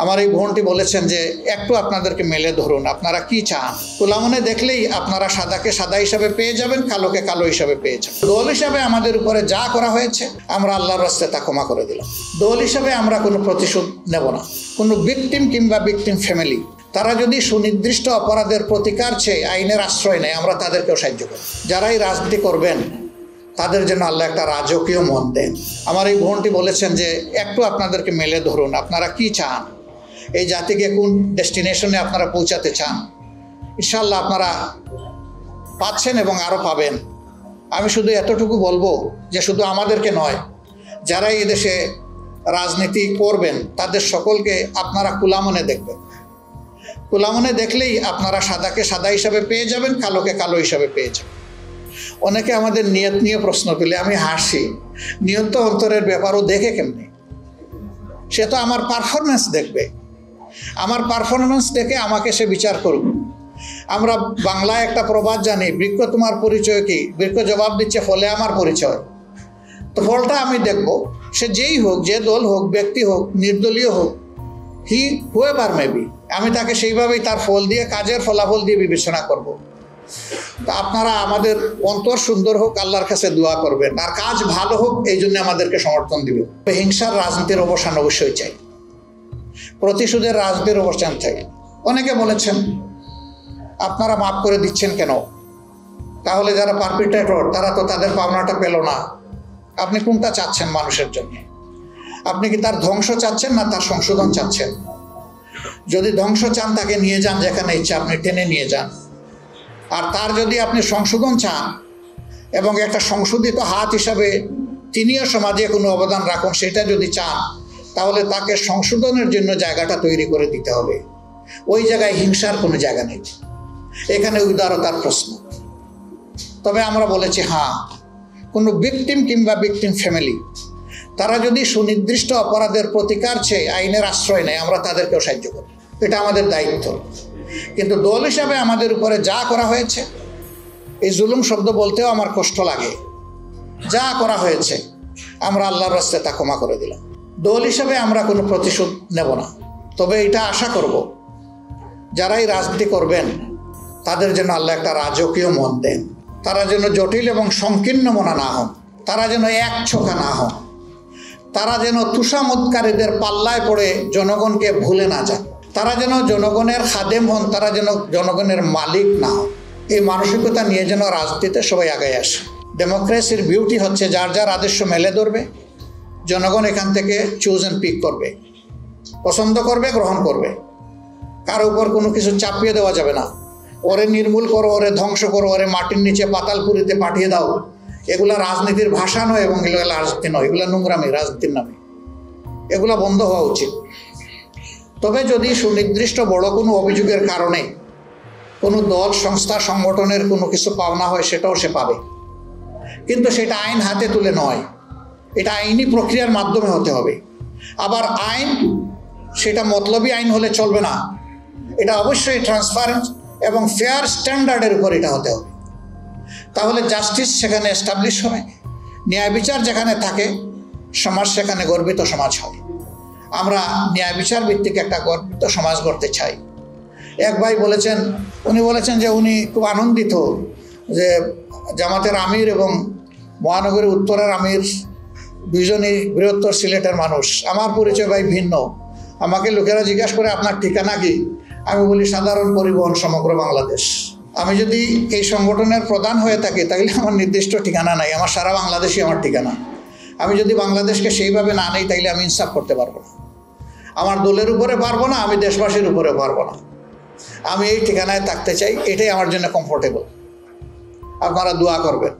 আমার এই বোনটি বলেছেন যে একটু আপনাদেরকে মেলে ধরুন, আপনারা কি চান। কুলামনে দেখলেই আপনারা সাদাকে সাদা হিসাবে পেয়ে যাবেন, কালোকে কালো হিসাবে পেয়ে যাবেন। দল হিসাবে আমাদের উপরে যা করা হয়েছে আমরা আল্লাহর রাস্তায় তা ক্ষমা করে দিলাম। দল হিসাবে আমরা কোনো প্রতিশোধ নেব না। কোনো ভিকটিম কিংবা ভিকটিম ফ্যামিলি তারা যদি সুনির্দিষ্ট অপরাধের প্রতিকার চেয়ে আইনের আশ্রয় নেয়, আমরা তাদেরকেও সাহায্য করি। যারাই রাজনীতি করবেন তাদের জন্য আল্লাহ একটা রাজকীয় মন দেন। আমার এই বোনটি বলেছেন যে একটু আপনাদেরকে মেলে ধরুন, আপনারা কি চান, এই জাতিকে কোন ডেস্টিনেশনে আপনারা পৌঁছাতে চান। ইনশাআল্লাহ আপনারা পাচ্ছেন এবং আরও পাবেন। আমি শুধু এতটুকু বলবো যে শুধু আমাদেরকে নয়, যারা এই দেশে রাজনীতি করবেন তাদের সকলকে আপনারা কুলামনে দেখবেন। কুলামনে দেখলেই আপনারা সাদাকে সাদা হিসাবে পেয়ে যাবেন, কালোকে কালো হিসাবে পেয়ে যাবেন। অনেকে আমাদের নিয়ত নিয়ে প্রশ্ন তুলে, আমি হাসি। নিয়ত অন্তরের ব্যাপারও দেখে কেমনি? সে তো আমার পারফরমেন্স দেখবে, আমার পারফরমেন্স দেখে আমাকে সে বিচার করুক। আমরা বাংলায় একটা প্রবাদ জানি, বৃক্ষ তোমার পরিচয় কি? বৃক্ষ জবাব দিচ্ছে ফলে আমার পরিচয়। তো ফলটা আমি দেখব, সে যেই হোক, যে দল হোক, ব্যক্তি হোক, নির্দলীয় হোক, হুয়েভার মেবি, আমি তাকে সেইভাবেই তার ফল দিয়ে, কাজের ফলাফল দিয়ে বিবেচনা করব। তা আপনারা আমাদের অন্তর সুন্দর হোক, আল্লাহর কাছে দোয়া করবেন, আর কাজ ভালো হোক, এই জন্য আমাদেরকে সমর্থন দিবে। হিংসার রাজনীতির অবসান অবশ্যই চাই, প্রতিশোধের রাজনীতির অবসান চাই। অনেকে বলেছেন আপনারা মাফ করে দিচ্ছেন কেন? তাহলে যারা পারপিট্রেটর তারা তো তাদের পাওনাটা পেল না। আপনি কোনটা চাচ্ছেন মানুষের জন্য? আপনি কি তার ধ্বংস চাচ্ছেন না তার সংশোধন চাচ্ছেন? যদি ধ্বংস চান তাকে নিয়ে যান যেখানে ইচ্ছা, আপনি টেনে নিয়ে যান। আর তার যদি আপনি সংশোধন চান এবং একটা সংশোধিত হাত হিসাবে তিনিও সমাজে কোনো অবদান রাখুন, সেটা যদি চান, তাহলে তাকে সংশোধনের জন্য জায়গাটা তৈরি করে দিতে হবে। ওই জায়গায় হিংসার কোনো জায়গা নেই, এখানে উদারতার প্রশ্ন। তবে আমরা বলেছি হ্যাঁ, কোনো ভিকটিম কিংবা ভিকটিম ফ্যামিলি তারা যদি সুনির্দিষ্ট অপরাধের প্রতিকার চেয়ে আইনের আশ্রয় নেয়, আমরা তাদেরকেও সাহায্য করি। এটা আমাদের দায়িত্ব। কিন্তু দল হিসাবে আমাদের উপরে যা করা হয়েছে, এই জুলুম শব্দ বলতেও আমার কষ্ট লাগে, যা করা হয়েছে আমরা আল্লাহর রাস্তায় তা ক্ষমা করে দিলাম। দল হিসাবে আমরা কোনো প্রতিশোধ নেব না। তবে এটা আশা করব, যারাই রাজনীতি করবেন তাদের জন্য আল্লাহ একটা রাজকীয় মন দেন। তারা যেন জটিল এবং সংকীর্ণ মনা না হন, তারা যেন এক ছোকা না হন, তারা যেন তুষামতকারীদের পাল্লায় পড়ে জনগণকে ভুলে না যান, তারা যেন জনগণের খাদেম হন, তারা যেন জনগণের মালিক না হন। এই মানসিকতা নিয়ে যেন রাজনীতিতে সবাই আগায় আসে। ডেমোক্রেসির বিউটি হচ্ছে যার যার আদর্শ মেলে ধরবে, জনগণ এখান থেকে চুজ অ্যান্ড পিক করবে, পছন্দ করবে, গ্রহণ করবে। কারো উপর কোনো কিছু চাপিয়ে দেওয়া যাবে না। ওরে নির্মূল করো, ওরে ধ্বংস করো, ওরে মাটির নিচে পাতালপুরিতে পাঠিয়ে দাও, এগুলা রাজনীতির ভাষা নয় এবং এগুলো রাজনীতি নয়, এগুলো নোংরামি রাজনীতির নামে। এগুলো বন্ধ হওয়া উচিত। তবে যদি সুনির্দিষ্ট বড় কোনো অভিযোগের কারণে কোনো দল, সংস্থা, সংগঠনের কোনো কিছু পাওনা হয়, সেটাও সে পাবে। কিন্তু সেটা আইন হাতে তুলে নয়, এটা আইনি প্রক্রিয়ার মাধ্যমে হতে হবে। আবার আইন সেটা মতলবী আইন হলে চলবে না, এটা অবশ্যই ট্রান্সপারেন্ট এবং ফেয়ার স্ট্যান্ডার্ডের উপর এটা হতে হবে। তাহলে জাস্টিস সেখানে এস্টাবলিশ হবে, ন্যায় বিচার যেখানে থাকে, সমাজ সেখানে গর্বিত সমাজ হয়। আমরা ন্যায় বিচার ভিত্তিক একটা গর্বিত সমাজ গড়তে চাই। এক ভাই বলেছেন, উনি বলেছেন যে উনি খুব আনন্দিত যে জামাতের আমির এবং মহানগরী উত্তরের আমির দুইজনই বৃহত্তর সিলেটের মানুষ। আমার পরিচয় ভাই ভিন্ন। আমাকে লোকেরা জিজ্ঞাসা করে আপনার ঠিকানা কি? আমি বলি সাধারণ পরিবহন সমগ্র বাংলাদেশ। আমি যদি এই সংগঠনের প্রধান হয়ে থাকি তাহলে আমার নির্দিষ্ট ঠিকানা নাই, আমার সারা বাংলাদেশই আমার ঠিকানা। আমি যদি বাংলাদেশকে সেইভাবে না নেই তাইলে আমি ইনসাফ করতে পারবো না, আমার দলের উপরে পারবো না, আমি দেশবাসীর উপরে পারবো না। আমি এই ঠিকানায় থাকতে চাই, এটাই আমার জন্য কমফোর্টেবল। আপনারা দোয়া করবেন।